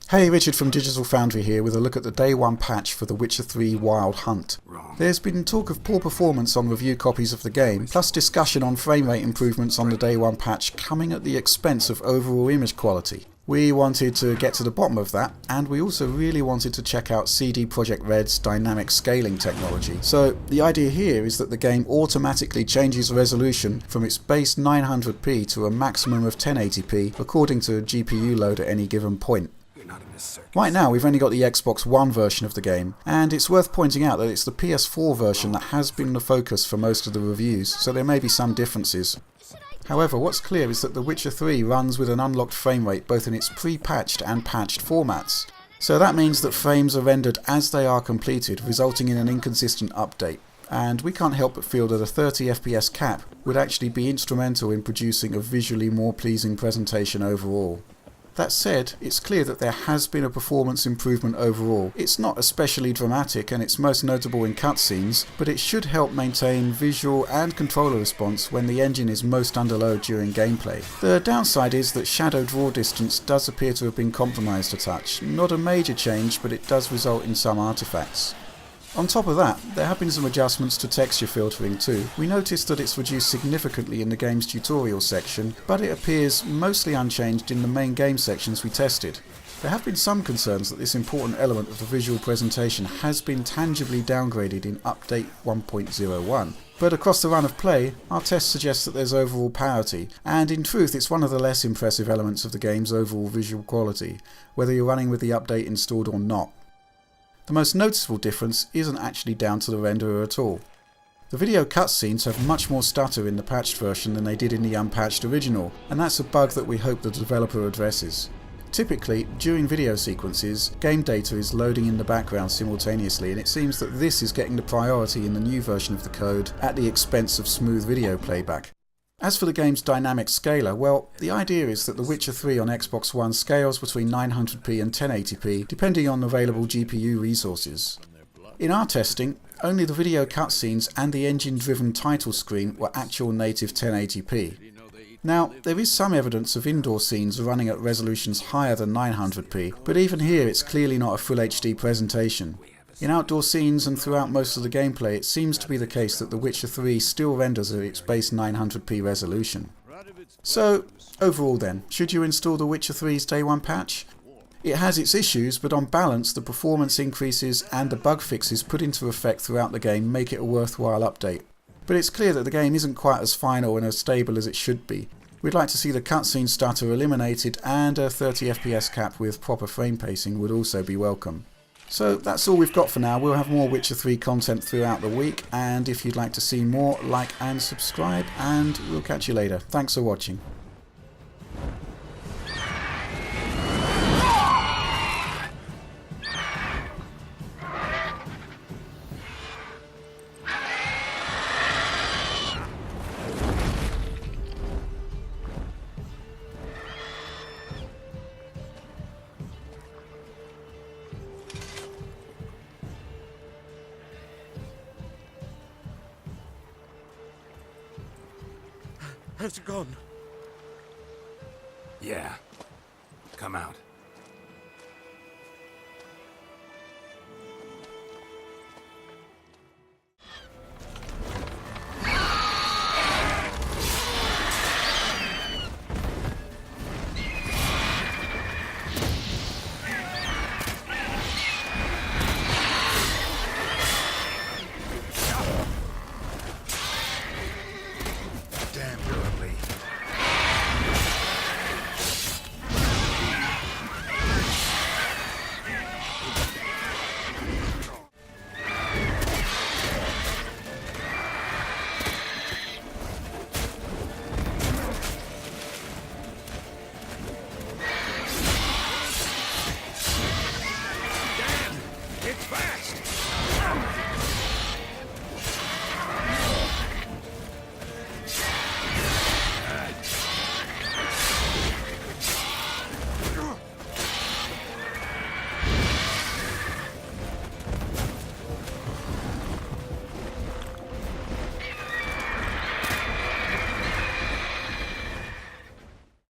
Hey, Richard from Digital Foundry here with a look at the Day 1 patch for The Witcher 3 Wild Hunt. There's been talk of poor performance on review copies of the game, plus discussion on frame rate improvements on the Day 1 patch coming at the expense of overall image quality. We wanted to get to the bottom of that, and we also really wanted to check out CD Projekt Red's dynamic scaling technology. So the idea here is that the game automatically changes resolution from its base 900p to a maximum of 1080p according to GPU load at any given point. Right now we've only got the Xbox One version of the game, and it's worth pointing out that it's the PS4 version that has been the focus for most of the reviews, so there may be some differences. However, what's clear is that The Witcher 3 runs with an unlocked frame rate both in its pre-patched and patched formats. So that means that frames are rendered as they are completed, resulting in an inconsistent update. And we can't help but feel that a 30 FPS cap would actually be instrumental in producing a visually more pleasing presentation overall. That said, it's clear that there has been a performance improvement overall. It's not especially dramatic and it's most notable in cutscenes, but it should help maintain visual and controller response when the engine is most under load during gameplay. The downside is that shadow draw distance does appear to have been compromised a touch. Not a major change, but it does result in some artifacts. On top of that, there have been some adjustments to texture filtering too. We noticed that it's reduced significantly in the game's tutorial section, but it appears mostly unchanged in the main game sections we tested. There have been some concerns that this important element of the visual presentation has been tangibly downgraded in Update 1.01. But across the run of play, our test suggests that there's overall parity, and in truth it's one of the less impressive elements of the game's overall visual quality, whether you're running with the update installed or not. The most noticeable difference isn't actually down to the renderer at all. The video cutscenes have much more stutter in the patched version than they did in the unpatched original, and that's a bug that we hope the developer addresses. Typically, during video sequences, game data is loading in the background simultaneously, and it seems that this is getting the priority in the new version of the code at the expense of smooth video playback. As for the game's dynamic scaler, well, the idea is that The Witcher 3 on Xbox One scales between 900p and 1080p depending on available GPU resources. In our testing, only the video cutscenes and the engine-driven title screen were actual native 1080p. Now, there is some evidence of indoor scenes running at resolutions higher than 900p, but even here it's clearly not a full HD presentation. In outdoor scenes and throughout most of the gameplay, it seems to be the case that The Witcher 3 still renders at its base 900p resolution. So, overall then, should you install The Witcher 3's Day 1 patch? It has its issues, but on balance the performance increases and the bug fixes put into effect throughout the game make it a worthwhile update. But it's clear that the game isn't quite as final and as stable as it should be. We'd like to see the cutscene stutter eliminated, and a 30 FPS cap with proper frame pacing would also be welcome. So that's all we've got for now. We'll have more Witcher 3 content throughout the week, and if you'd like to see more, like and subscribe, and we'll catch you later. Thanks for watching. Has it gone? Yeah. Come out.